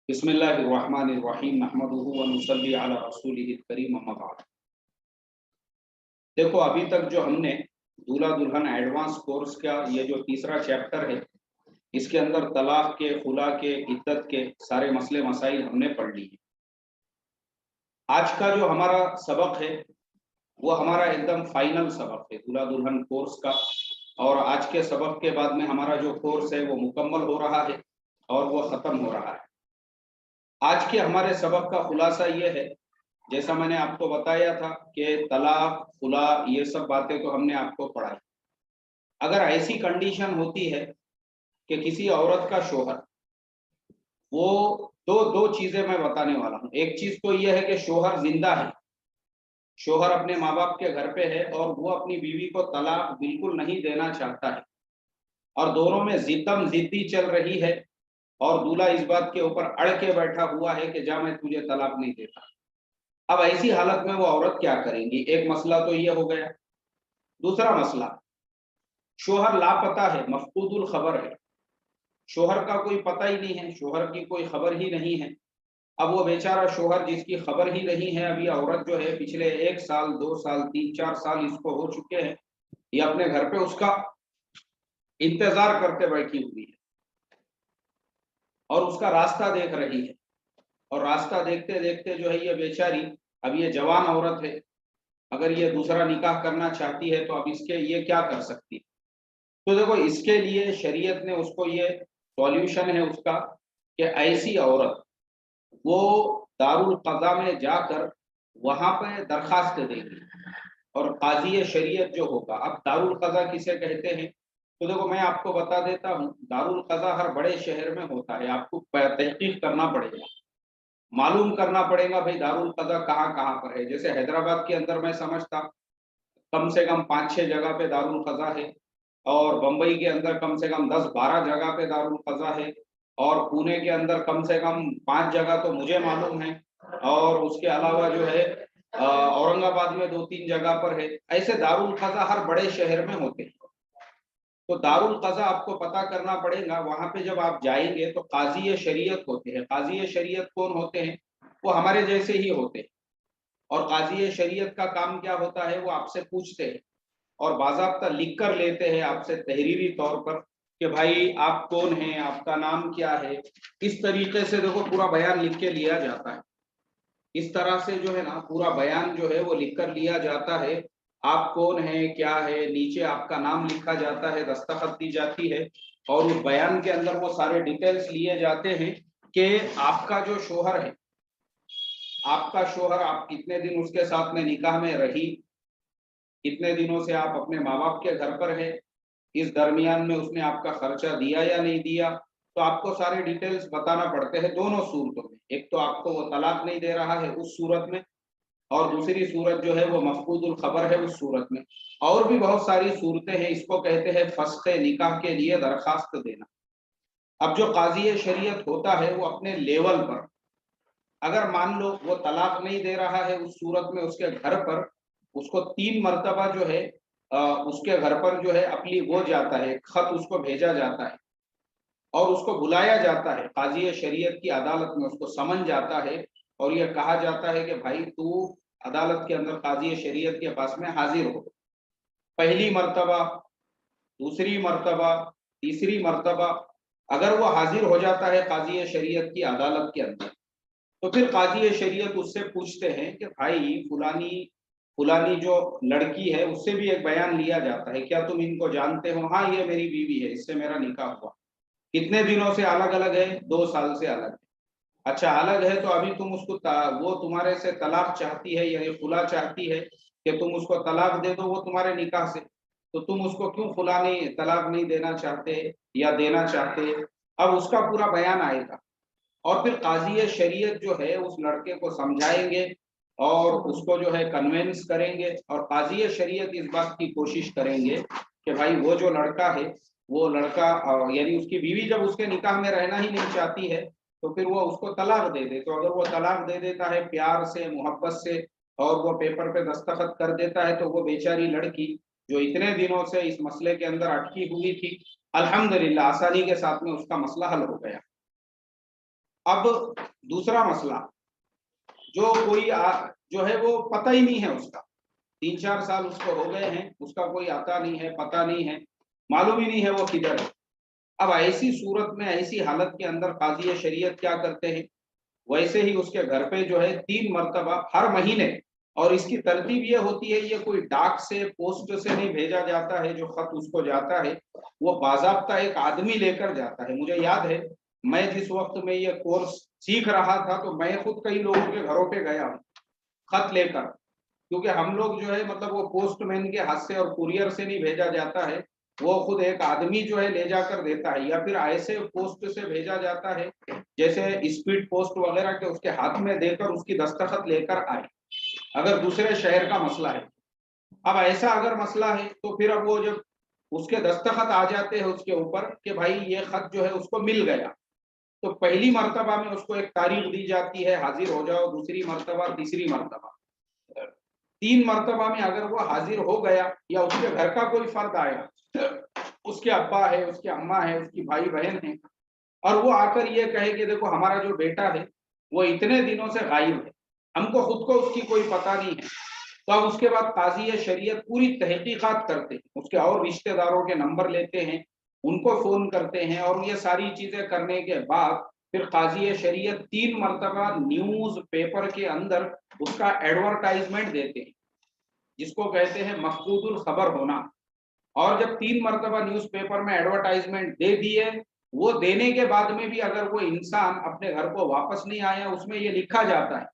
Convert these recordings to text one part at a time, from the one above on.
बिस्मिल्लाहिर्रहमानिर्रहीम नहमदुहु व नुसल्ली अला रसूलिहिल करीम अम्मा बाद। देखो, अभी तक जो हमने दूल्हा दुल्हन एडवांस कोर्स का ये जो तीसरा चैप्टर है, इसके अंदर तलाक के, खुला के, इद्दत के सारे मसले मसाइल हमने पढ़ लिए। आज का जो हमारा सबक है वो हमारा एकदम फाइनल सबक है दूल्हा दुल्हन कोर्स का, और आज के सबक के बाद में हमारा जो कोर्स है वो मुकम्मल हो रहा है और वो ख़त्म हो रहा है। आज के हमारे सबक का खुलासा ये है, जैसा मैंने आपको बताया था कि तलाक, खुला, ये सब बातें तो हमने आपको पढ़ाई। अगर ऐसी कंडीशन होती है कि किसी औरत का शोहर, वो दो दो चीजें मैं बताने वाला हूँ। एक चीज तो ये है कि शोहर जिंदा है, शोहर अपने माँ बाप के घर पे है और वो अपनी बीवी को तलाक बिल्कुल नहीं देना चाहता है, और दोनों में जिद्दम जिद्दी चल रही है, और दूल्हा इस बात के ऊपर अड़ के बैठा हुआ है कि जा मैं तुझे तलाक नहीं देता। अब ऐसी हालत में वो औरत क्या करेंगी? एक मसला तो ये हो गया। दूसरा मसला, शोहर लापता है, मफकूदुल खबर है, शोहर का कोई पता ही नहीं है, शोहर की कोई खबर ही नहीं है। अब वो बेचारा शोहर जिसकी खबर ही नहीं है, अभी औरत जो है पिछले 1 साल 2 साल 3 4 साल इसको हो चुके हैं, ये अपने घर पे उसका इंतजार करते बैठी हुई है और उसका रास्ता देख रही है। और रास्ता देखते देखते जो है ये बेचारी, अब ये जवान औरत है, अगर ये दूसरा निकाह करना चाहती है तो अब इसके ये क्या कर सकती है? तो देखो, इसके लिए शरीयत ने उसको ये सॉल्यूशन है उसका कि ऐसी औरत वो दारुल कज़ा में जाकर वहां पे दरखास्त देगी, और काजी शरीयत जो होगा, अब दारुल कज़ा किसे कहते हैं तो देखो मैं आपको बता देता हूँ। दारुल कज़ा हर बड़े शहर में होता है, आपको तहकीक करना पड़ेगा, मालूम करना पड़ेगा भाई दारुल कज़ा कहाँ कहाँ पर है। जैसे हैदराबाद के अंदर मैं समझता कम से कम 5-6 जगह पे दारुल कज़ा है, और बम्बई के अंदर कम से कम 10-12 जगह पे दारुल कज़ा है, और पुणे के अंदर कम से कम 5 जगह तो मुझे मालूम है, और उसके अलावा जो है औरंगाबाद में 2-3 जगह पर है। ऐसे दारुल कज़ा हर बड़े शहर में होते हैं। तो दारुल कज़ा आपको पता करना पड़ेगा। वहां पे जब आप जाएंगे तो काजी शरीयत होते हैं। काजी शरीयत कौन होते हैं? वो हमारे जैसे ही होते हैं, और काजी शरीयत का काम क्या होता है? वो आपसे पूछते हैं और बाज़ाब्ता लिख कर लेते हैं आपसे तहरीरी तौर पर कि भाई आप कौन हैं, आपका नाम क्या है। इस तरीके से देखो पूरा बयान लिख के लिया जाता है। इस तरह से जो है ना पूरा बयान जो है वो लिख कर लिया जाता है। आप कौन है, क्या है, नीचे आपका नाम लिखा जाता है, दस्तखत दी जाती है, और उस बयान के अंदर वो सारे डिटेल्स लिए जाते हैं कि आपका जो शोहर है, आपका शोहर, आप कितने दिन उसके साथ में निकाह में रही, कितने दिनों से आप अपने माँ बाप के घर पर है, इस दरमियान में उसने आपका खर्चा दिया या नहीं दिया। तो आपको सारे डिटेल्स बताना पड़ते हैं दोनों सूरतों में। एक तो आपको वो तलाक नहीं दे रहा है उस सूरत में, और दूसरी सूरत जो है वो मफकूदुल खबर है उस सूरत में। और भी बहुत सारी सूरतें हैं, इसको कहते हैं फस्खे निकाह के लिए दरखास्त देना। अब जो काजी शरीयत होता है वो अपने लेवल पर, अगर मान लो वो तलाक नहीं दे रहा है उस सूरत में, उसके घर पर उसको 3 मरतबा जो है उसके घर पर जो है अपनी वो जाता है, खत उसको भेजा जाता है और उसको बुलाया जाता है काजी शरीयत की अदालत में, उसको समन जाता है और यह कहा जाता है कि भाई तू अदालत के अंदर काजी शरीयत के पास में हाजिर हो। पहली मरतबा, दूसरी मरतबा, तीसरी मरतबा, अगर वो हाजिर हो जाता है काजी शरीयत की अदालत के अंदर, तो फिर काजी शरीयत उससे पूछते हैं कि भाई फुलानी फुलानी जो लड़की है उससे भी एक बयान लिया जाता है, क्या तुम इनको जानते हो? हाँ, ये मेरी बीवी है, इससे मेरा निकाह हुआ। कितने दिनों से अलग अलग है? 2 साल से अलग है। अच्छा, अलग है तो अभी तुम उसको वो तुम्हारे से तलाक चाहती है, यानी खुला चाहती है कि तुम उसको तलाक दे दो वो तुम्हारे निकाह से, तो तुम उसको क्यों खुला नहीं, तलाक नहीं देना चाहते या देना चाहते? अब उसका पूरा बयान आएगा, और फिर काजी शरीयत जो है उस लड़के को समझाएंगे और उसको जो है कन्वेंस करेंगे, और काजी शरीयत इस बात की कोशिश करेंगे कि भाई वो जो लड़का है, वो लड़का यानी उसकी बीवी जब उसके निकाह में रहना ही नहीं चाहती है तो फिर वो उसको तलाक दे दे। तो अगर वो तलाक दे देता है प्यार से, मोहब्बत से, और वो पेपर पे दस्तखत कर देता है, तो वो बेचारी लड़की जो इतने दिनों से इस मसले के अंदर अटकी हुई थी, अल्हम्दुलिल्लाह आसानी के साथ में उसका मसला हल हो गया। अब दूसरा मसला, जो कोई जो है वो पता ही नहीं है उसका, 3-4 साल उसको हो गए हैं, उसका कोई आता नहीं है, पता नहीं है, मालूम ही नहीं है वो किधर है। अब ऐसी सूरत में, ऐसी हालत के अंदर काजी शरीयत क्या करते हैं, वैसे ही उसके घर पे जो है 3 मरतबा हर महीने, और इसकी तरतीब ये होती है, ये कोई डाक से पोस्ट से नहीं भेजा जाता है, जो खत उसको जाता है वो बाज़ाब्ता एक आदमी लेकर जाता है। मुझे याद है, मैं जिस वक्त में ये कोर्स सीख रहा था तो मैं खुद कई लोगों के घरों पे गया हूँ खत लेकर, क्योंकि हम लोग जो है मतलब वो पोस्टमैन के हाथ से और कुरियर से नहीं भेजा जाता है, वो खुद एक आदमी जो है ले जाकर देता है, या फिर ऐसे पोस्ट से भेजा जाता है जैसे स्पीड पोस्ट वगैरह के, उसके हाथ में देकर उसकी दस्तखत लेकर आए, अगर दूसरे शहर का मसला है। अब ऐसा अगर मसला है तो फिर अब वो जब उसके दस्तखत आ जाते हैं उसके ऊपर कि भाई ये खत जो है उसको मिल गया, तो पहली मर्तबा में उसको एक तारीख दी जाती है, हाजिर हो जाओ, दूसरी मर्तबा, तीसरी मर्तबा, 3 मर्तबा में अगर वो हाजिर हो गया, या उसके घर का कोई फर्द आया, उसके अब्बा है, उसके अम्मा है, उसकी भाई बहन है, और वो आकर ये कहे कि देखो हमारा जो बेटा है वो इतने दिनों से गायब है, हमको खुद को उसकी कोई पता नहीं है, तो अब उसके बाद काजी शरीयत पूरी तहकीकात करते हैं, उसके और रिश्तेदारों के नंबर लेते हैं, उनको फोन करते हैं, और ये सारी चीजें करने के बाद फिर काजी शरीयत 3 मरतबा न्यूज पेपर के अंदर उसका एडवर्टाइजमेंट देते हैं, जिसको कहते हैं मफकूदुल खबर होना। और जब 3 मरतबा न्यूज़पेपर में एडवर्टाइजमेंट दे दिए, वो देने के बाद में भी अगर वो इंसान अपने घर को वापस नहीं आया, उसमें ये लिखा जाता है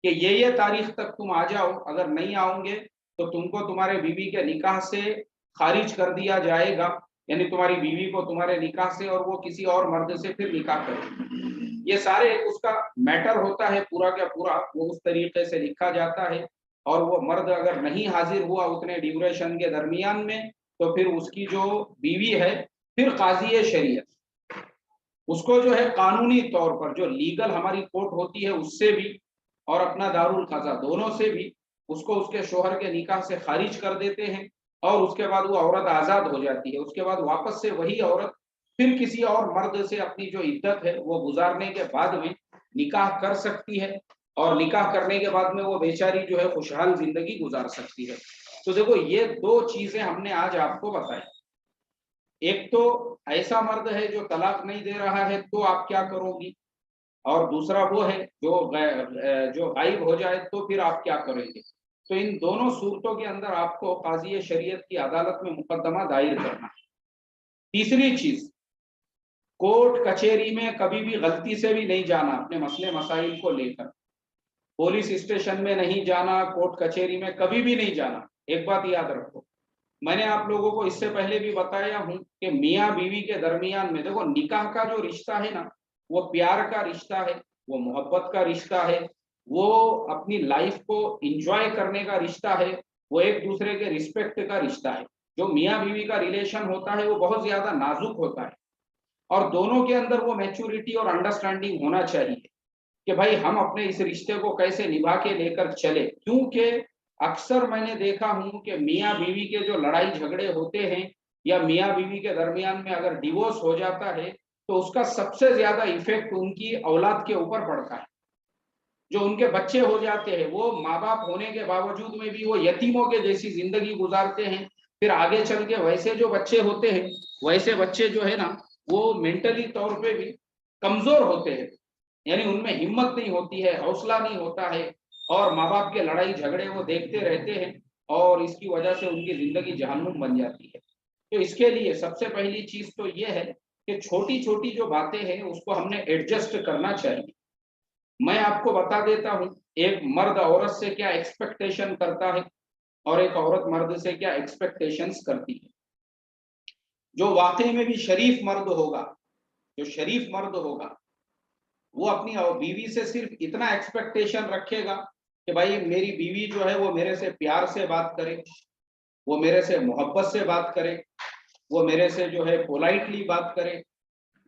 कि ये तारीख तक तुम आ जाओ, अगर नहीं आओगे तो तुमको तुम्हारे बीवी के निकाह से खारिज कर दिया जाएगा, यानी तुम्हारी बीवी को तुम्हारे निकाह से, और वो किसी और मर्द से फिर निकाह करेगी। ये सारे उसका मैटर होता है पूरा का पूरा, वो उस तरीके से लिखा जाता है, और वो मर्द अगर नहीं हाजिर हुआ उतने ड्यूरेशन के दरमियान में, तो फिर उसकी जो बीवी है, फिर काजी शरीयत उसको जो है कानूनी तौर पर, जो लीगल हमारी कोर्ट होती है उससे भी, और अपना दारुल कज़ा दोनों से भी, उसको उसके शोहर के निकाह से खारिज कर देते हैं, और उसके बाद वो औरत आजाद हो जाती है। उसके बाद वापस से वही औरत फिर किसी और मर्द से अपनी जो इद्दत है वो गुजारने के बाद में निकाह कर सकती है, और निकाह करने के बाद में वो बेचारी जो है खुशहाल जिंदगी गुजार सकती है। तो देखो, ये 2 चीजें हमने आज आपको बताई। एक तो ऐसा मर्द है जो तलाक नहीं दे रहा है, तो आप क्या करोगी, और दूसरा वो है जो गायब हो जाए तो फिर आप क्या करेंगे। तो इन दोनों सूरतों के अंदर आपको काजी शरीयत की अदालत में मुकदमा दायर करना है। तीसरी चीज, कोर्ट कचहरी में कभी भी गलती से भी नहीं जाना अपने मसले मसाइल को लेकर, पुलिस स्टेशन में नहीं जाना, कोर्ट कचहरी में कभी भी नहीं जाना। एक बात याद रखो, मैंने आप लोगों को इससे पहले भी बताया हूं कि मियाँ बीवी के दरमियान में देखो, निकाह का जो रिश्ता है ना, वो प्यार का रिश्ता है, वो मोहब्बत का रिश्ता है, वो अपनी लाइफ को इंजॉय करने का रिश्ता है, वो एक दूसरे के रिस्पेक्ट का रिश्ता है। जो मियाँ बीवी का रिलेशन होता है वो बहुत ज्यादा नाजुक होता है, और दोनों के अंदर वो मैच्योरिटी और अंडरस्टैंडिंग होना चाहिए कि भाई हम अपने इस रिश्ते को कैसे निभा के लेकर चले। क्योंकि अक्सर मैंने देखा हूं कि मियाँ बीवी के जो लड़ाई झगड़े होते हैं, या मियाँ बीवी के दरमियान में अगर डिवोर्स हो जाता है, तो उसका सबसे ज्यादा इफेक्ट उनकी औलाद के ऊपर पड़ता है। जो उनके बच्चे हो जाते हैं, वो माँ बाप होने के बावजूद में भी वो यतीमों के जैसी जिंदगी गुजारते हैं। फिर आगे चल के वैसे जो बच्चे होते हैं, वैसे बच्चे जो है ना, वो मेंटली तौर पे भी कमजोर होते हैं, यानी उनमें हिम्मत नहीं होती है, हौसला नहीं होता है, और माँ बाप के लड़ाई झगड़े वो देखते रहते हैं, और इसकी वजह से उनकी जिंदगी जहन्नुम बन जाती है। तो इसके लिए सबसे पहली चीज तो ये है कि छोटी छोटी जो बातें हैं उसको हमने एडजस्ट करना चाहिए। मैं आपको बता देता हूं, एक मर्द औरत से क्या एक्सपेक्टेशन करता है, और एक औरत मर्द से क्या एक्सपेक्टेशंस करती है। जो वाकई में भी शरीफ मर्द होगा, जो शरीफ मर्द होगा, वो अपनी बीवी से सिर्फ इतना एक्सपेक्टेशन रखेगा कि भाई मेरी बीवी जो है वो मेरे से प्यार से बात करे, वो मेरे से मोहब्बत से बात करे, वो मेरे से जो है पोलाइटली बात करे,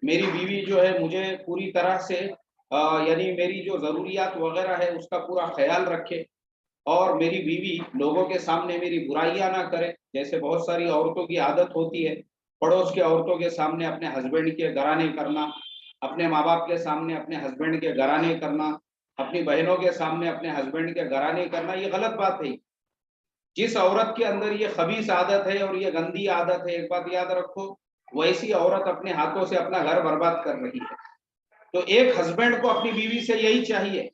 मेरी बीवी जो है मुझे पूरी तरह से यानी मेरी जो ज़रूरियात वगैरह है उसका पूरा ख्याल रखे, और मेरी बीवी लोगों के सामने मेरी बुराइयां ना करे। जैसे बहुत सारी औरतों की आदत होती है, पड़ोस के औरतों के सामने अपने हस्बैंड के घराने करना, अपने माँ बाप के सामने अपने हस्बैंड के घराने करना, अपनी बहनों के सामने अपने हस्बैंड के घराने करना, ये गलत बात है। जिस औरत के अंदर ये खबीस आदत है और ये गंदी आदत है, एक बात याद रखो, वैसी औरत अपने हाथों से अपना घर बर्बाद कर रही है। तो एक हस्बैंड को अपनी बीवी से यही चाहिए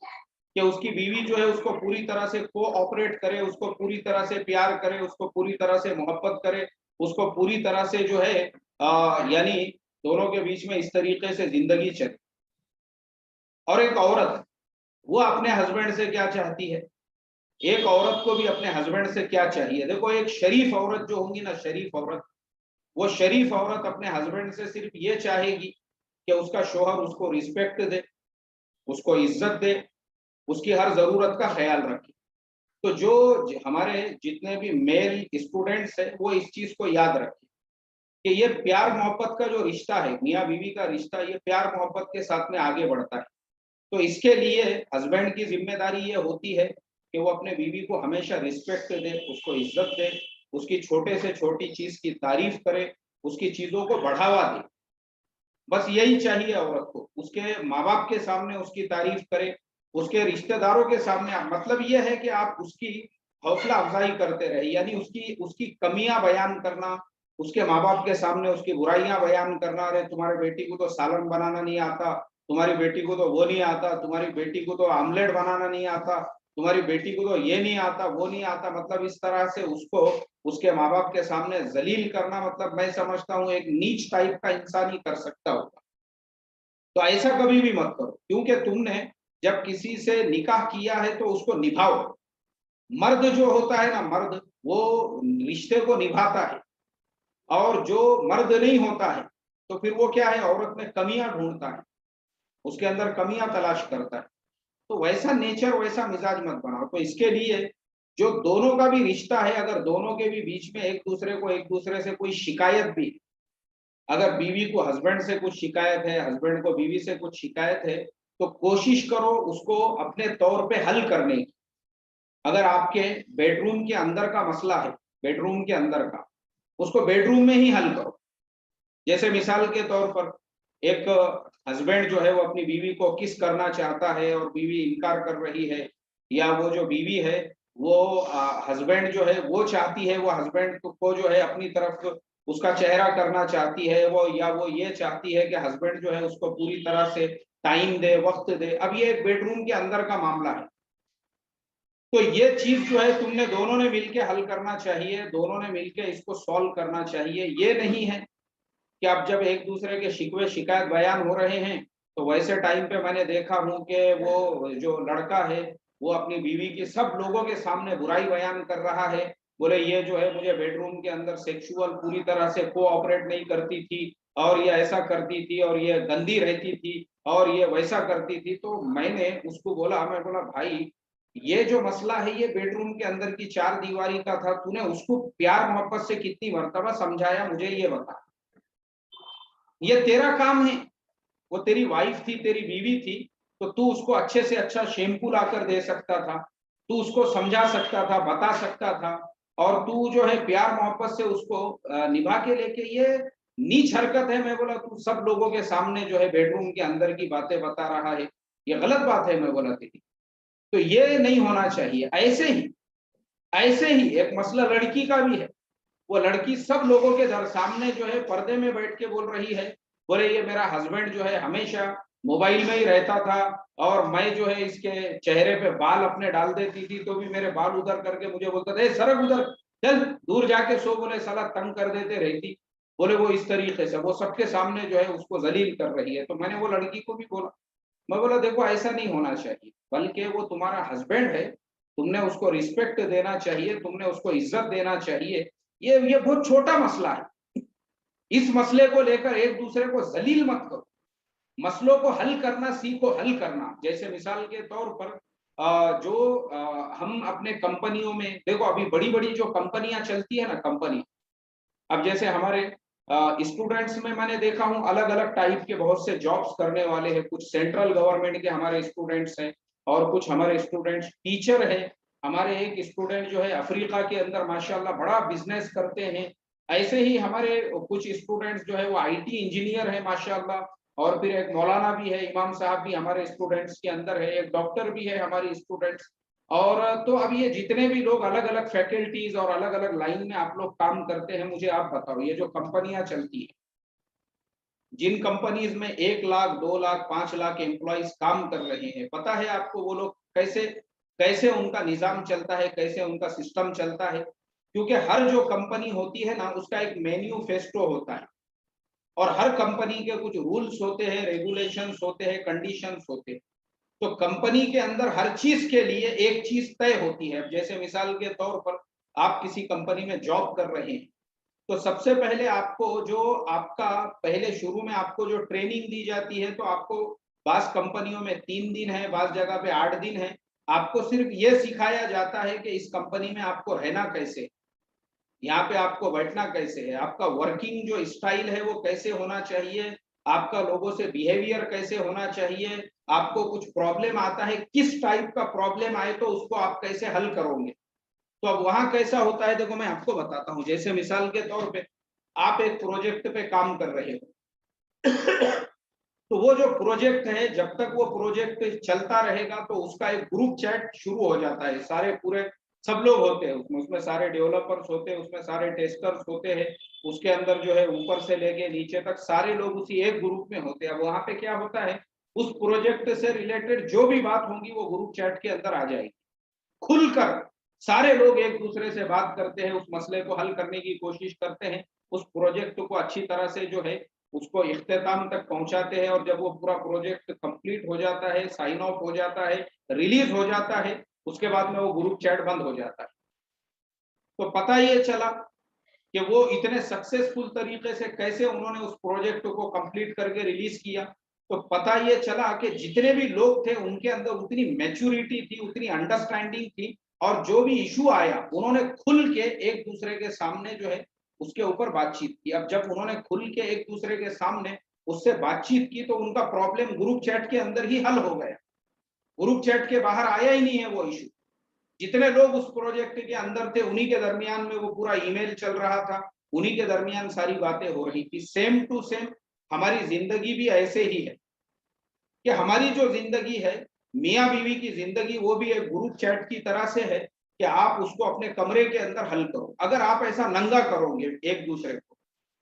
कि उसकी बीवी जो है उसको पूरी तरह से कोऑपरेट करे, उसको पूरी तरह से प्यार करे, उसको पूरी तरह से मोहब्बत करे, उसको पूरी तरह से जो है यानी दोनों के बीच में इस तरीके से जिंदगी चले। और एक औरत, वो अपने हस्बैंड से क्या चाहती है, एक औरत को भी अपने हस्बैंड से क्या चाहिए। देखो, एक शरीफ औरत जो होंगी ना, शरीफ औरत, वो शरीफ औरत अपने हस्बैंड से सिर्फ ये चाहेगी कि उसका शोहर उसको रिस्पेक्ट दे, उसको इज्जत दे, उसकी हर जरूरत का ख्याल रखे। तो जो हमारे जितने भी मेल स्टूडेंट्स हैं वो इस चीज को याद रखें कि ये प्यार मोहब्बत का जो रिश्ता है, मियाँ बीवी का रिश्ता, ये प्यार मोहब्बत के साथ में आगे बढ़ता है। तो इसके लिए हस्बैंड की जिम्मेदारी ये होती है कि वो अपने बीवी को हमेशा रिस्पेक्ट दे, उसको इज्जत दे, उसकी छोटे से छोटी चीज की तारीफ करे, उसकी चीजों को बढ़ावा दे। बस यही चाहिए औरत को, उसके माँ बाप के सामने उसकी तारीफ करे, उसके रिश्तेदारों के सामने। मतलब ये है कि आप उसकी हौसला अफजाई करते रहे, यानी उसकी उसकी कमियां बयान करना, उसके माँ बाप के सामने उसकी बुराइयां बयान करना। अरे तुम्हारे बेटी को तो सालन बनाना नहीं आता, तुम्हारी बेटी को तो वो नहीं आता, तुम्हारी बेटी को तो आमलेट बनाना नहीं आता, तुम्हारी बेटी को तो ये नहीं आता, वो नहीं आता। मतलब इस तरह से उसको उसके माँ बाप के सामने जलील करना, मतलब मैं समझता हूँ एक नीच टाइप का इंसान ही कर सकता होगा। तो ऐसा कभी भी मत करो, क्योंकि तुमने जब किसी से निकाह किया है तो उसको निभाओ। मर्द जो होता है ना, मर्द वो रिश्ते को निभाता है, और जो मर्द नहीं होता है तो फिर वो क्या है, औरत में कमियां ढूंढता है, उसके अंदर कमियां तलाश करता है। तो वैसा नेचर, वैसा मिजाज मत बनाओ। तो इसके लिए जो दोनों का भी रिश्ता है, अगर दोनों के भी बीच में एक दूसरे से कोई शिकायत भी, अगर बीवी को हस्बैंड से कुछ शिकायत है, हस्बैंड को बीवी से कुछ शिकायत है, तो कोशिश करो उसको अपने तौर पे हल करने की। अगर आपके बेडरूम के अंदर का मसला है, बेडरूम के अंदर का, उसको बेडरूम में ही हल करो। जैसे मिसाल के तौर पर एक हस्बैंड जो है वो अपनी बीवी को किस करना चाहता है और बीवी इनकार कर रही है, या वो जो बीवी है वो हस्बैंड जो है वो चाहती है, वो हस्बैंड को जो है अपनी तरफ उसका चेहरा करना चाहती है, वो या वो ये चाहती है कि हस्बैंड जो है उसको पूरी तरह से टाइम दे, वक्त दे। अब ये एक बेडरूम के अंदर का मामला है। तो ये चीज जो है तुमने दोनों ने मिलके हल करना चाहिए, दोनों ने मिलके इसको सॉल्व करना चाहिए। ये नहीं है कि अब जब एक दूसरे के शिकवे शिकायत बयान हो रहे हैं तो वैसे टाइम पे मैंने देखा हूं कि वो जो लड़का है वो अपनी बीवी की सब लोगों के सामने बुराई बयान कर रहा है। बोले ये जो है मुझे बेडरूम के अंदर सेक्सुअल पूरी तरह से कोऑपरेट नहीं करती थी, और ये ऐसा करती थी, और ये गंदी रहती थी, और ये वैसा करती थी। तो मैंने उसको बोला, मैं बोला भाई, ये जो मसला है ये बेडरूम के अंदर की चार दीवारी का था, तूने उसको प्यार मोहब्बत से कितनी मर्तबा समझाया, मुझे ये बता। ये तेरा काम है, वो तेरी वाइफ थी, तेरी बीवी थी, तो तू उसको अच्छे से अच्छा शैम्पू लाकर दे सकता था, तू उसको समझा सकता था, बता सकता था, और तू जो है प्यार मोहब्बत से उसको निभा के लेके। ये नीच हरकत है। मैं बोला तू सब लोगों के सामने जो है बेडरूम के अंदर की बातें बता रहा है, ये गलत बात है। मैं बोला तेरी, तो ये नहीं होना चाहिए। ऐसे ही एक मसला लड़की का भी है। वो लड़की सब लोगों के सामने जो है पर्दे में बैठ के बोल रही है, बोले ये मेरा हस्बैंड जो है हमेशा मोबाइल में ही रहता था, और मैं जो है इसके चेहरे पे बाल अपने डाल देती थी तो भी मेरे बाल उधर करके मुझे बोलता था, सरक उधर, चल दूर जाके सो, बोले साला तंग कर देते रहती। बोले वो इस तरीके से वो सबके सामने जो है उसको जलील कर रही है। तो मैंने वो लड़की को भी बोला, मैं बोला देखो ऐसा नहीं होना चाहिए, बल्कि वो तुम्हारा हस्बैंड है, तुमने उसको रिस्पेक्ट देना चाहिए, तुमने उसको इज्जत देना चाहिए। ये बहुत छोटा मसला है। इस मसले को लेकर एक दूसरे को जलील मत करो, मसलों को हल करना सीखो, हल करना। जैसे मिसाल के तौर पर हम अपने कंपनियों में देखो, अभी बड़ी बड़ी जो कंपनियां चलती है ना, कंपनी, अब जैसे हमारे स्टूडेंट्स में मैंने देखा हूँ अलग अलग टाइप के बहुत से जॉब्स करने वाले हैं। कुछ सेंट्रल गवर्नमेंट के हमारे स्टूडेंट्स हैं, और कुछ हमारे स्टूडेंट्स टीचर हैं। हमारे एक स्टूडेंट जो है अफ्रीका के अंदर माशाल्लाह बड़ा बिजनेस करते हैं। ऐसे ही हमारे कुछ स्टूडेंट्स जो है वो आईटी इंजीनियर है माशाल्लाह, और फिर एक मौलाना भी है, इमाम साहब भी हमारे स्टूडेंट्स के अंदर है, एक डॉक्टर भी है हमारी स्टूडेंट्स। और तो अब ये जितने भी लोग अलग अलग फैकल्टीज और अलग अलग लाइन में आप लोग काम करते हैं, मुझे आप बताओ, ये जो कंपनियां चलती है, जिन कंपनीज में 1 लाख 2 लाख 5 लाख एम्प्लॉइज काम कर रहे हैं, पता है आपको वो लोग कैसे कैसे उनका निजाम चलता है, कैसे उनका सिस्टम चलता है? क्योंकि हर जो कंपनी होती है ना, उसका एक मैन्युफेस्टो होता है और हर कंपनी के कुछ रूल्स होते हैं, रेगुलेशंस होते हैं, कंडीशंस होते हैं। तो कंपनी के अंदर हर चीज के लिए एक चीज तय होती है। जैसे मिसाल के तौर पर आप किसी कंपनी में जॉब कर रहे हैं, तो सबसे पहले आपको जो आपका पहले शुरू में आपको जो ट्रेनिंग दी जाती है, तो आपको बास कंपनियों में 3 दिन है, बास जगह पे 8 दिन है। आपको सिर्फ ये सिखाया जाता है कि इस कंपनी में आपको रहना कैसे, यहाँ पे आपको बैठना कैसे है, आपका वर्किंग जो स्टाइल है वो कैसे होना चाहिए, आपका लोगों से बिहेवियर कैसे होना चाहिए, आपको कुछ प्रॉब्लम आता है, किस टाइप का प्रॉब्लम आए तो उसको आप कैसे हल करोगे। तो अब वहां कैसा होता है, देखो मैं आपको बताता हूँ। जैसे मिसाल के तौर पे आप एक प्रोजेक्ट पे काम कर रहे हो तो वो जो प्रोजेक्ट है, जब तक वो प्रोजेक्ट चलता रहेगा तो उसका एक ग्रुप चैट शुरू हो जाता है, सारे पूरे सब लोग होते हैं उसमें, उसमें सारे डेवलपर्स होते हैं, उसमें सारे टेस्टर्स होते हैं, उसके अंदर जो है ऊपर से लेके नीचे तक सारे लोग उसी एक ग्रुप में होते हैं। अब वहां पे क्या होता है, उस प्रोजेक्ट से रिलेटेड जो भी बात होगी वो ग्रुप चैट के अंदर आ जाएगी, खुलकर सारे लोग एक दूसरे से बात करते हैं, उस मसले को हल करने की कोशिश करते हैं, उस प्रोजेक्ट को अच्छी तरह से जो है उसको इख्तिताम तक पहुंचाते हैं। और जब वो पूरा प्रोजेक्ट कंप्लीट हो जाता है, साइन ऑफ हो जाता है, रिलीज हो जाता है, उसके बाद में वो ग्रुप चैट बंद हो जाता है। तो पता ये चला कि वो इतने सक्सेसफुल तरीके से कैसे उन्होंने उस प्रोजेक्ट को कंप्लीट करके रिलीज किया। तो पता ये चला कि जितने भी लोग थे उनके अंदर उतनी मैच्योरिटी थी, उतनी अंडरस्टैंडिंग थी, और जो भी इशू आया उन्होंने खुल के एक दूसरे के सामने जो है उसके ऊपर बातचीत की। अब जब उन्होंने खुल के एक दूसरे के सामने उससे बातचीत की तो उनका प्रॉब्लम ग्रुप चैट के अंदर ही हल हो गया, ग्रुप चैट के बाहर आया ही नहीं है वो इशू। जितने लोग उस प्रोजेक्ट के अंदर थे उन्हीं के दरमियान में वो पूरा ईमेल चल रहा था, उन्हीं के दरमियान सारी बातें हो रही थी। सेम टू सेम हमारी जिंदगी भी ऐसे ही है कि हमारी जो जिंदगी है, मियाँ बीवी की जिंदगी, वो भी एक ग्रुप चैट की तरह से है कि आप उसको अपने कमरे के अंदर हल करो। अगर आप ऐसा नंगा करोगे एक दूसरे को,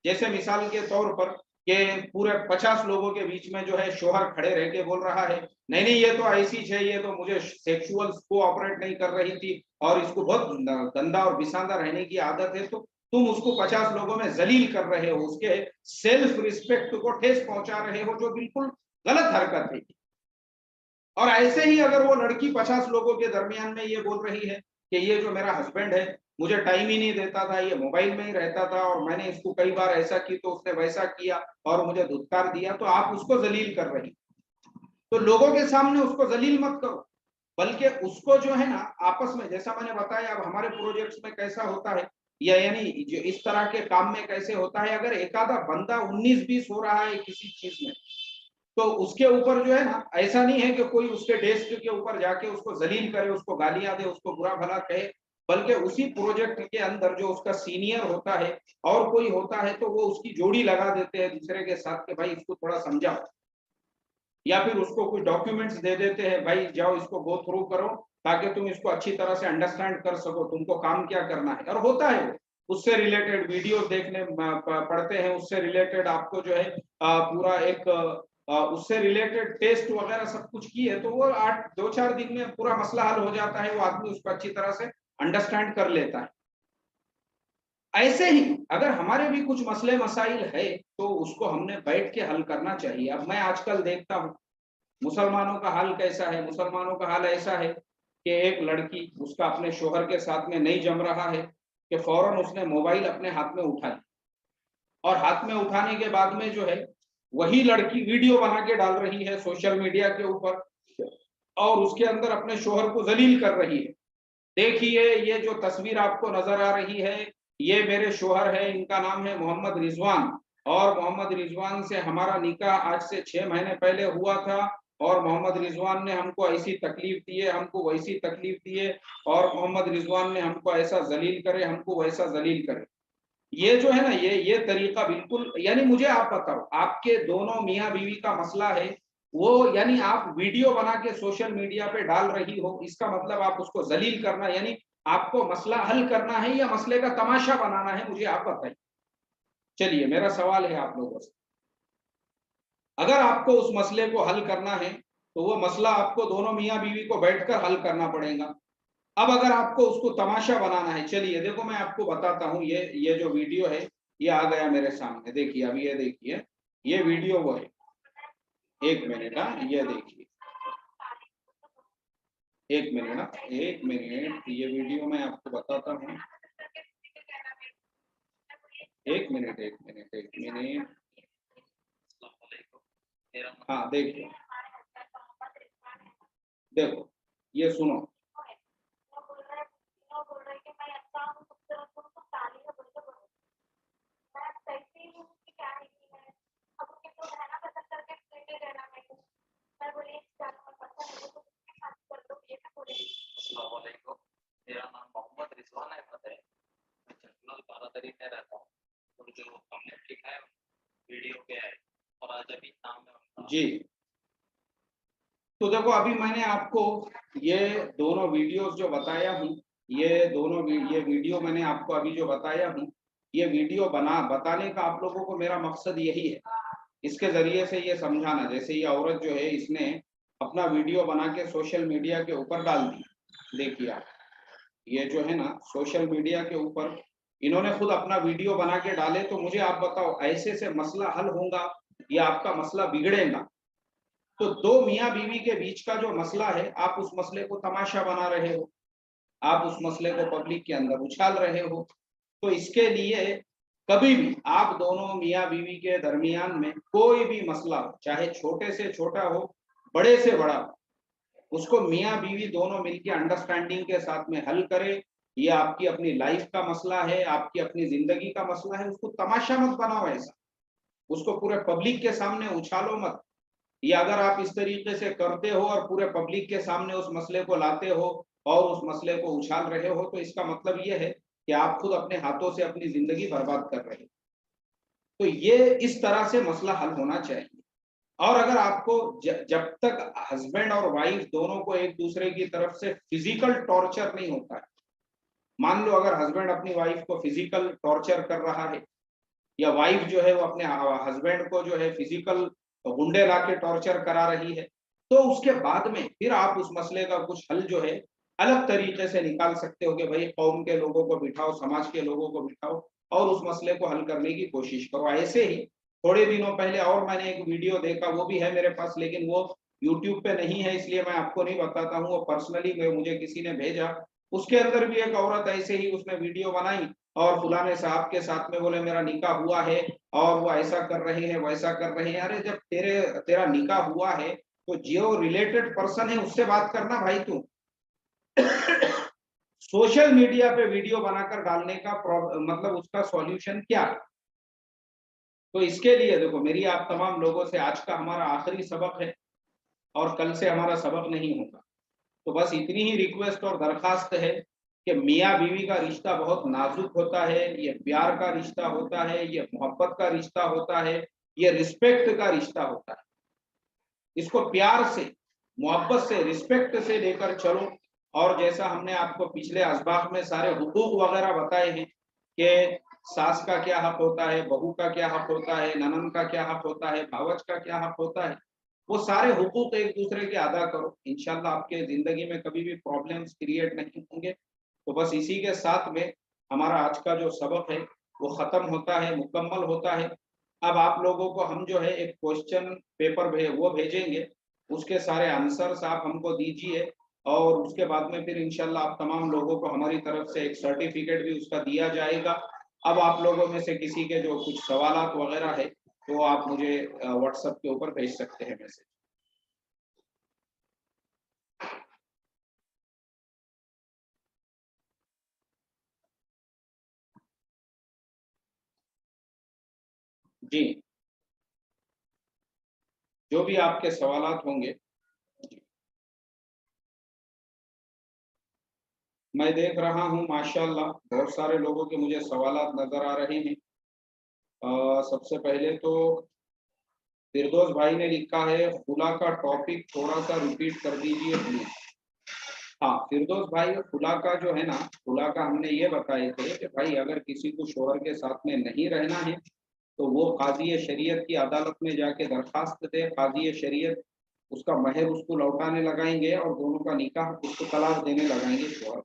जैसे मिसाल के तौर पर कि पूरे 50 लोगों के बीच में जो है शोहर खड़े रह के बोल रहा है, नहीं नहीं ये तो ऐसी है, ये तो मुझे सेक्सुअल कोऑपरेट नहीं कर रही थी और इसको बहुत गंदा और बिसांदा रहने की आदत है, तो तुम उसको 50 लोगों में जलील कर रहे हो, उसके सेल्फ रिस्पेक्ट को ठेस पहुंचा रहे हो, जो बिल्कुल गलत हरकत है। और ऐसे ही अगर वो लड़की 50 लोगों के दरमियान में ये बोल रही है कि ये जो मेरा हस्बैंड है मुझे टाइम ही नहीं देता था, ये मोबाइल में ही रहता था और मैंने इसको कई बार ऐसा की तो उसने वैसा किया और मुझे धुतकार दिया, तो आप उसको जलील कर रही। तो लोगों के सामने उसको जलील मत करो, बल्कि उसको जो है ना आपस में, जैसा मैंने बताया अब हमारे प्रोजेक्ट्स में कैसा होता है, या यानी जो इस तरह के काम में कैसे होता है, अगर एक आधा बंदा 19-20 हो रहा है किसी चीज में, तो उसके ऊपर जो है ना, ऐसा नहीं है कि कोई उसके डेस्क के ऊपर जाके उसको जलील करे, उसको गालियां दे, उसको बुरा भला कहे, बल्कि उसी प्रोजेक्ट के अंदर जो उसका सीनियर होता है और कोई होता है तो वो उसकी जोड़ी लगा देते हैं दूसरे के साथ कि भाई इसको थोड़ा समझाओ, या फिर उसको कुछ डॉक्यूमेंट्स दे देते हैं, भाई जाओ इसको गो थ्रू करो ताकि तुम इसको अच्छी तरह से अंडरस्टैंड कर सको, तुमको काम क्या करना है। और होता है वो उससे रिलेटेड वीडियोस देखने पड़ते हैं, उससे रिलेटेड आपको जो है पूरा एक उससे रिलेटेड टेस्ट वगैरह सब कुछ की है, तो वो 2-4 दिन में पूरा मसला हल हो जाता है, वो आदमी उसको अच्छी तरह से अंडरस्टैंड कर लेता है। ऐसे ही अगर हमारे भी कुछ मसले मसाइल है तो उसको हमने बैठ के हल करना चाहिए। अब मैं आजकल देखता हूँ मुसलमानों का हाल कैसा है, मुसलमानों का हाल ऐसा है कि एक लड़की उसका अपने शोहर के साथ में नहीं जम रहा है कि फौरन उसने मोबाइल अपने हाथ में उठा लिया, और हाथ में उठाने के बाद में जो है वही लड़की वीडियो बना के डाल रही है सोशल मीडिया के ऊपर और उसके अंदर अपने शोहर को जलील कर रही है। देखिए ये जो तस्वीर आपको नजर आ रही है ये मेरे शोहर है, इनका नाम है मोहम्मद रिजवान, और मोहम्मद रिजवान से हमारा निकाह आज से 6 महीने पहले हुआ था, और मोहम्मद रिजवान ने हमको ऐसी तकलीफ दी है, हमको वैसी तकलीफ दी है, और मोहम्मद रिजवान ने हमको ऐसा जलील करे, हमको वैसा जलील करे। ये जो है ना, ये तरीका बिल्कुल, यानी मुझे आप बताओ, आपके दोनों मियाँ बीवी का मसला है वो, यानी आप वीडियो बना के सोशल मीडिया पे डाल रही हो, इसका मतलब आप उसको जलील करना, यानी आपको मसला हल करना है या मसले का तमाशा बनाना है, मुझे आप बताइए। चलिए मेरा सवाल है आप लोगों से, अगर आपको उस मसले को हल करना है तो वो मसला आपको दोनों मियाँ बीवी को बैठकर हल करना पड़ेगा। अब अगर आपको उसको तमाशा बनाना है, चलिए देखो मैं आपको बताता हूँ, ये जो वीडियो है ये आ गया मेरे सामने, देखिए अभी ये देखिए, ये वीडियो वो है, एक मिनट, हाँ ये देखिए, एक मिनट, एक मिनट, ये वीडियो मैं आपको बताता हूँ, एक मिनट, एक मिनट, एक मिनट, हाँ देखिए, देखो ये सुनो। अस्सलामुअलैकुम, मेरा नाम मोहम्मद रिजवान अहमद है, मैं चंदलाल बारादरी में रहता हूँ, और जो हमने लिखा है वीडियो पे है, और आज अभी नाम है उनका जी। तो देखो अभी मैंने आपको ये दोनों वीडियोस जो बताया हूँ, ये वीडियो मैंने आपको अभी जो बताया हूँ, ये वीडियो बताने का आप लोगों को मेरा मकसद यही है, इसके जरिए से ये समझाना, जैसे ये औरत जो है इसने अपना वीडियो बना के सोशल मीडिया के ऊपर डाल दी, देखिए आप, ये जो है ना सोशल मीडिया के ऊपर इन्होंने खुद अपना वीडियो बना के डाले, तो मुझे आप बताओ ऐसे से मसला हल होगा या आपका मसला बिगड़ेगा? तो दो मियाँ बीवी के बीच का जो मसला है, आप उस मसले को तमाशा बना रहे हो, आप उस मसले को पब्लिक के अंदर उछाल रहे हो। तो इसके लिए कभी भी आप दोनों मियाँ बीवी के दरमियान में कोई भी मसला हो, चाहे छोटे से छोटा हो, बड़े से बड़ा हो, उसको मियाँ बीवी दोनों मिलकर अंडरस्टैंडिंग के साथ में हल करे। ये आपकी अपनी लाइफ का मसला है, आपकी अपनी जिंदगी का मसला है, उसको तमाशा मत बनाओ ऐसा, उसको पूरे पब्लिक के सामने उछालो मत। ये अगर आप इस तरीके से करते हो और पूरे पब्लिक के सामने उस मसले को लाते हो और उस मसले को उछाल रहे हो, तो इसका मतलब ये है कि आप खुद अपने हाथों से अपनी जिंदगी बर्बाद कर रहे हो। तो ये इस तरह से मसला हल होना चाहिए। और अगर आपको जब तक हस्बैंड और वाइफ दोनों को एक दूसरे की तरफ से फिजिकल टॉर्चर नहीं होता है, मान लो अगर हस्बैंड अपनी वाइफ को फिजिकल टॉर्चर कर रहा है, या वाइफ जो है वो अपने हस्बैंड को जो है फिजिकल गुंडे ला के टॉर्चर करा रही है, तो उसके बाद में फिर आप उस मसले का कुछ हल जो है अलग तरीके से निकाल सकते हो कि भाई कौम के लोगों को बिठाओ, समाज के लोगों को बिठाओ और उस मसले को हल करने की कोशिश करो। ऐसे ही थोड़े दिनों पहले और मैंने एक वीडियो देखा, वो भी है मेरे पास, लेकिन वो यूट्यूब पे नहीं है इसलिए मैं आपको नहीं बताता हूँ, वो पर्सनली मुझे किसी ने भेजा। उसके अंदर भी एक औरत ऐसे ही उसने वीडियो बनाई और फुलाने साहब के साथ में बोले मेरा निकाह हुआ है और वो ऐसा कर रहे हैं वैसा कर रहे हैं। अरे जब तेरा निकाह हुआ है तो जो रिलेटेड पर्सन है उससे बात करना भाई तू। सोशल मीडिया पे वीडियो बनाकर डालने का मतलब उसका सॉल्यूशन क्या है? तो इसके लिए देखो मेरी आप तमाम लोगों से, आज का हमारा आखिरी सबक है और कल से हमारा सबक नहीं होगा, तो बस इतनी ही रिक्वेस्ट और दरखास्त है कि मियाँ बीवी का रिश्ता बहुत नाजुक होता है, ये प्यार का रिश्ता होता है, ये मोहब्बत का रिश्ता होता है, ये रिस्पेक्ट का रिश्ता होता है। इसको प्यार से, मोहब्बत से, रिस्पेक्ट से लेकर चलो। और जैसा हमने आपको पिछले असबाक में सारे हुकूक वगैरह बताए हैं कि सास का क्या हक होता है, बहू का क्या हक होता है, ननन का क्या हक होता है, भावच का क्या हक होता है, वो सारे हुकूक एक दूसरे के अदा करो, इंशाल्लाह आपके जिंदगी में कभी भी प्रॉब्लम्स क्रिएट नहीं होंगे। तो बस इसी के साथ में हमारा आज का जो सबक है वो खत्म होता है, मुकम्मल होता है। अब आप लोगों को हम जो है एक क्वेश्चन पेपर वो भेजेंगे, उसके सारे आंसर्स आप हमको दीजिए और उसके बाद में फिर इंशाल्लाह आप तमाम लोगों को हमारी तरफ से एक सर्टिफिकेट भी उसका दिया जाएगा। अब आप लोगों में से किसी के जो कुछ सवालात वगैरह है तो आप मुझे व्हाट्सएप के ऊपर भेज सकते हैं मैसेज। जी, जो भी आपके सवालात होंगे। मैं देख रहा हूँ माशाल्लाह बहुत सारे लोगों के मुझे सवालात नजर आ रहे हैं। सबसे पहले तो फिरदौस भाई ने लिखा है खुला का टॉपिक थोड़ा सा रिपीट कर दीजिए प्लीज। हाँ फिरदौस भाई, खुला का जो है ना, खुला का हमने ये बताए थे कि भाई अगर किसी को शोहर के साथ में नहीं रहना है तो वो काजी शरीयत की अदालत में जाके दरखास्त दे, काजी शरीयत उसका महर उसको लौटाने लगाएंगे और दोनों का निकाह उसको तलाक देने लगाएंगे शोहर।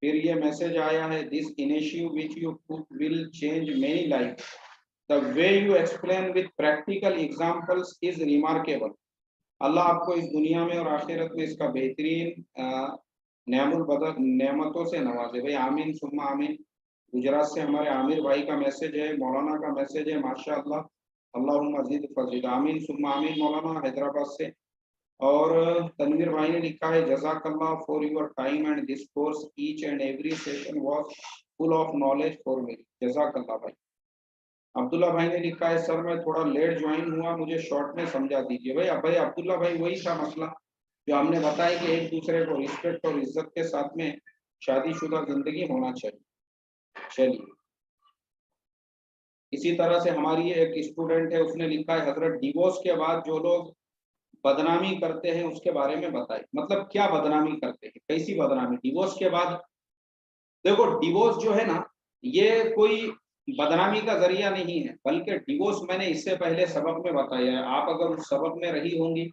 फिर ये मैसेज आया है, this initiative which you took will change many life, the way you explain with practical examples is remarkable. अल्लाह आपको इस दुनिया में और आखिरत में इसका बेहतरीन नेमतों से नवाजे भाई, आमीन सुम्मा आमीन। गुजरात से हमारे आमिर भाई का मैसेज है, मौलाना का मैसेज है, माशाअल्लाह, अल्लाहुम्मा ज़िद फज़ील, आमीन सुम्मा आमीन मौलाना, हैदराबाद से। और तनवीर भाई ने लिखा है, जज़ाकल्लाह for your time and this course, each and every session was full of knowledge for me, जज़ाकल्लाह भाई। अब्दुल्ला भाई ने लिखा है, सर मैं थोड़ा लेट ज्वाइन हुआ, मुझे शॉर्ट में समझा दीजिए। भाई अब्दुल्ला भाई वही था मसला जो हमने बताया कि एक दूसरे को रिस्पेक्ट और इज्जत के साथ में शादीशुदा जिंदगी होना चाहिए। चलिए, इसी तरह से हमारी एक स्टूडेंट है, उसने लिखा है, हजरत डिवोर्स के बाद जो लोग बदनामी करते हैं उसके बारे में बताए। मतलब क्या बदनामी करते हैं, कैसी बदनामी डिवोर्स के बाद? देखो डिवोर्स जो है ना, ये कोई बदनामी का जरिया नहीं है, बल्कि डिवोर्स मैंने इससे पहले सबक में बताया है। आप अगर उस सबक में रही होंगी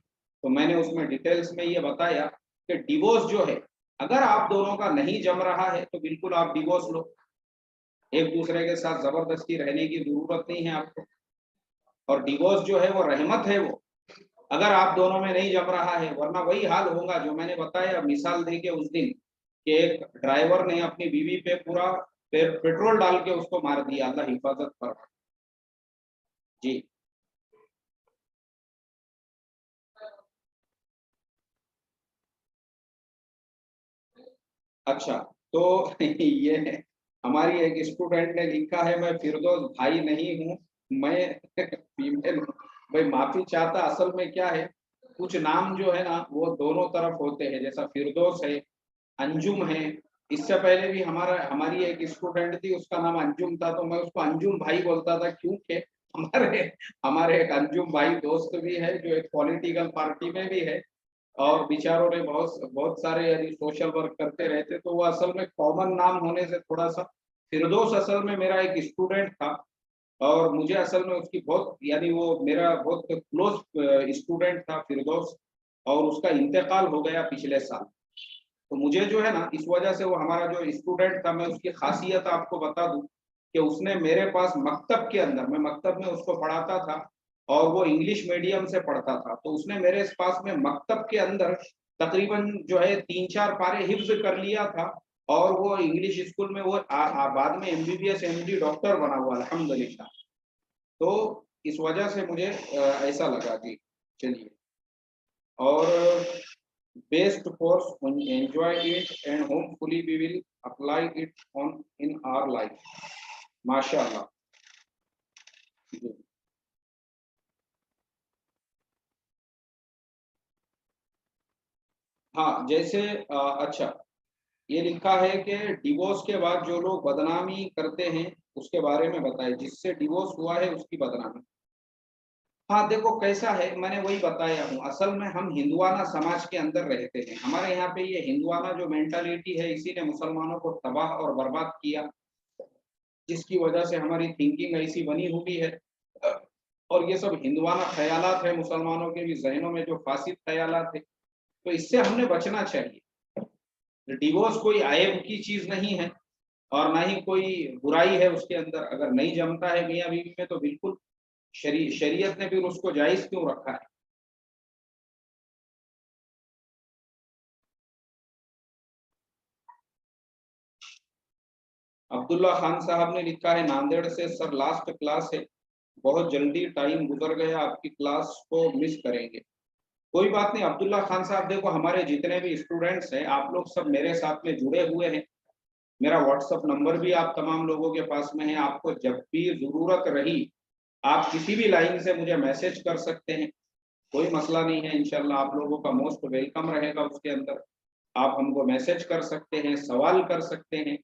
तो मैंने उसमें डिटेल्स में ये बताया कि डिवोर्स जो है, अगर आप दोनों का नहीं जम रहा है तो बिल्कुल आप डिवोर्स लो। एक दूसरे के साथ जबरदस्ती रहने की जरूरत नहीं है आपको। और डिवोर्स जो है वो रहमत है, वो अगर आप दोनों में नहीं जम रहा है, वरना वही हाल होगा जो मैंने बताया मिसाल देके उस दिन, कि एक ड्राइवर ने अपनी बीवी पे पूरा पेट्रोल डाल के उसको मार दिया। अल्लाह हिफाजत कर। जी अच्छा, तो ये हमारी एक स्टूडेंट ने लिखा है, मैं फिरदौस भाई नहीं हूँ, मैं फीमेल हूँ। भाई माफी चाहता, असल में क्या है, कुछ नाम जो है ना वो दोनों तरफ होते हैं, जैसा फिरदौस है, अंजुम है। इससे पहले भी हमारी एक स्टूडेंट थी, उसका नाम अंजुम था, तो मैं उसको अंजुम भाई बोलता था, क्योंकि हमारे हमारे एक अंजुम भाई दोस्त भी है जो एक पॉलिटिकल पार्टी में भी है, और विचारों ने बहुत बहुत सारे यानी सोशल वर्क करते रहते, तो वो असल में कॉमन नाम होने से थोड़ा सा, फिरदौस असल में मेरा एक स्टूडेंट था, और मुझे असल में उसकी बहुत यानी वो मेरा बहुत क्लोज स्टूडेंट था फिरदौस, और उसका इंतकाल हो गया पिछले साल। तो मुझे जो है ना इस वजह से वो हमारा जो स्टूडेंट था, मैं उसकी खासियत आपको बता दूं कि उसने मेरे पास मकतब के अंदर, मैं मकतब में उसको पढ़ाता था और वो इंग्लिश मीडियम से पढ़ता था, तो उसने मेरे पास में मकतब के अंदर तकरीबन जो है 3-4 पारे हिफ्ज कर लिया था, और वो इंग्लिश स्कूल में वो बाद में एमबीबीएस एमडी डॉक्टर बना हुआ अल्हम्दुलिल्लाह। तो इस वजह से मुझे ऐसा लगा जी। चलिए, और best course enjoy it and hopefully we will apply it on in our life, माशाल्लाह जी। हाँ जैसे अच्छा, ये लिखा है कि डिवोर्स के बाद जो लोग बदनामी करते हैं उसके बारे में बताएं, जिससे डिवोर्स हुआ है उसकी बदनामी। हाँ देखो कैसा है, मैंने वही बताया हूँ, असल में हम हिंदुआना समाज के अंदर रहते हैं, हमारे यहाँ पे ये हिंदुआना जो मेंटालिटी है इसी ने मुसलमानों को तबाह और बर्बाद किया, जिसकी वजह से हमारी थिंकिंग ऐसी बनी हुई है। और ये सब हिंदुआना ख्यालात है, मुसलमानों के भी जहनों में जो फासिद ख्यालात है, तो इससे हमने बचना चाहिए। डिवोर्स कोई आयब की चीज नहीं है और ना ही कोई बुराई है उसके अंदर, अगर नहीं जमता है मियाँ बीवी में तो बिल्कुल शरीयत ने फिर उसको जायज क्यों रखा है। अब्दुल्ला खान साहब ने लिखा है, नांदेड़ से, सर लास्ट क्लास है, बहुत जल्दी टाइम गुजर गया, आपकी क्लास को मिस करेंगे। कोई बात नहीं अब्दुल्ला खान साहब, देखो हमारे जितने भी स्टूडेंट्स हैं आप लोग सब मेरे साथ में जुड़े हुए हैं, मेरा व्हाट्सएप नंबर भी आप तमाम लोगों के पास में है, आपको जब भी जरूरत रही आप किसी भी लाइन से मुझे मैसेज कर सकते हैं, कोई मसला नहीं है, इंशाल्लाह आप लोगों का मोस्ट वेलकम रहेगा उसके अंदर। आप हमको मैसेज कर सकते हैं, सवाल कर सकते हैं,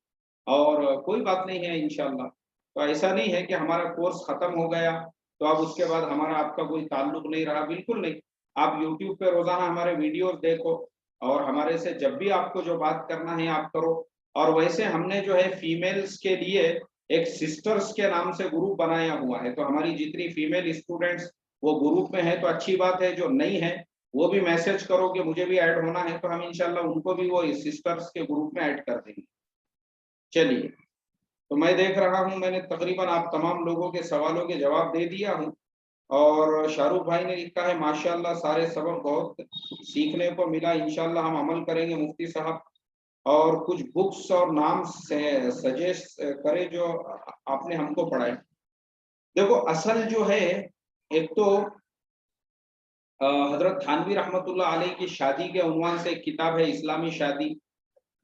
और कोई बात नहीं है इंशाल्लाह। तो ऐसा नहीं है कि हमारा कोर्स खत्म हो गया तो अब उसके बाद हमारा आपका कोई ताल्लुक नहीं रहा, बिल्कुल नहीं। आप यूट्यूब पे रोजाना हमारे वीडियोस देखो और हमारे से जब भी आपको जो बात करना है आप करो। और वैसे हमने जो है फीमेल्स के लिए एक सिस्टर्स के नाम से ग्रुप बनाया हुआ है, तो हमारी जितनी फीमेल स्टूडेंट्स वो ग्रुप में है तो अच्छी बात है, जो नहीं है वो भी मैसेज करो कि मुझे भी ऐड होना है, तो हम इंशाल्लाह उनको भी वो सिस्टर्स के ग्रुप में ऐड कर देंगे। चलिए, तो मैं देख रहा हूँ मैंने तकरीबन आप तमाम लोगों के सवालों के जवाब दे दिया हूँ। और शाहरुख भाई ने लिखा है माशाल्लाह सारे सबक बहुत सीखने को मिला, इंशाल्लाह हम अमल करेंगे मुफ्ती साहब। और कुछ बुक्स और नाम से सजेस्ट करें जो आपने हमको पढ़ाए। देखो असल जो है, एक तो हजरत थानवी रहमतुल्लाह अलैह की शादी के उन्वान से एक किताब है इस्लामी शादी।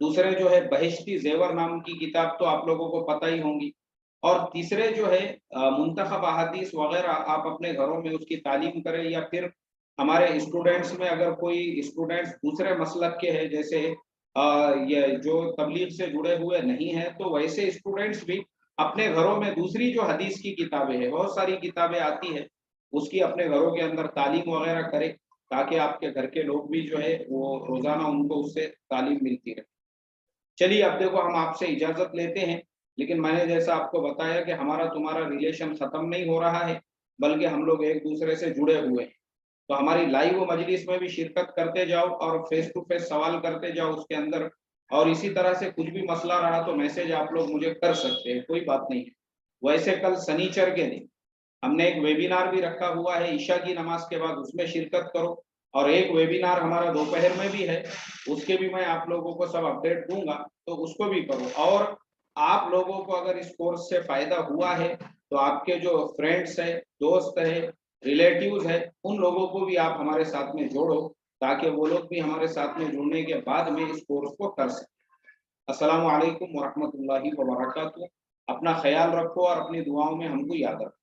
दूसरे जो है बहिश्ती जेवर नाम की किताब तो आप लोगों को पता ही होंगी। और तीसरे जो है मुंतखब अहादीस वगैरह आप अपने घरों में उसकी तालीम करें, या फिर हमारे स्टूडेंट्स में अगर कोई स्टूडेंट्स दूसरे मसलक के हैं, जैसे ये जो तबलीग से जुड़े हुए नहीं है, तो वैसे स्टूडेंट्स भी अपने घरों में दूसरी जो हदीस की किताबें हैं, बहुत सारी किताबें आती है, उसकी अपने घरों के अंदर तालीम वगैरह करें, ताकि आपके घर के लोग भी जो है वो रोजाना उनको उससे तालीम मिलती रहे। चलिए अब देखो हम आपसे इजाजत लेते हैं, लेकिन मैंने जैसा आपको बताया कि हमारा तुम्हारा रिलेशन खत्म नहीं हो रहा है, बल्कि हम लोग एक दूसरे से जुड़े हुए हैं। तो हमारी लाइव मजलिस में भी शिरकत करते जाओ और फेस टू फेस सवाल करते जाओ उसके अंदर। और इसी तरह से कुछ भी मसला रहा तो मैसेज आप लोग मुझे कर सकते हैं, कोई बात नहीं है। वैसे कल शनिचर के दिन हमने एक वेबिनार भी रखा हुआ है, ईशा की नमाज के बाद उसमें शिरकत करो। और एक वेबिनार हमारा दोपहर में भी है, उसके भी मैं आप लोगों को सब अपडेट दूंगा, तो उसको भी करो। और आप लोगों को अगर इस कोर्स से फायदा हुआ है तो आपके जो फ्रेंड्स है, दोस्त है, रिलेटिव्स है, उन लोगों को भी आप हमारे साथ में जोड़ो, ताकि वो लोग भी हमारे साथ में जुड़ने के बाद में इस कोर्स को कर सकें। अस्सलामु अलैकुम वरहमतुल्लाहि वबरकातुहू। अपना ख्याल रखो और अपनी दुआओं में हमको याद रखो।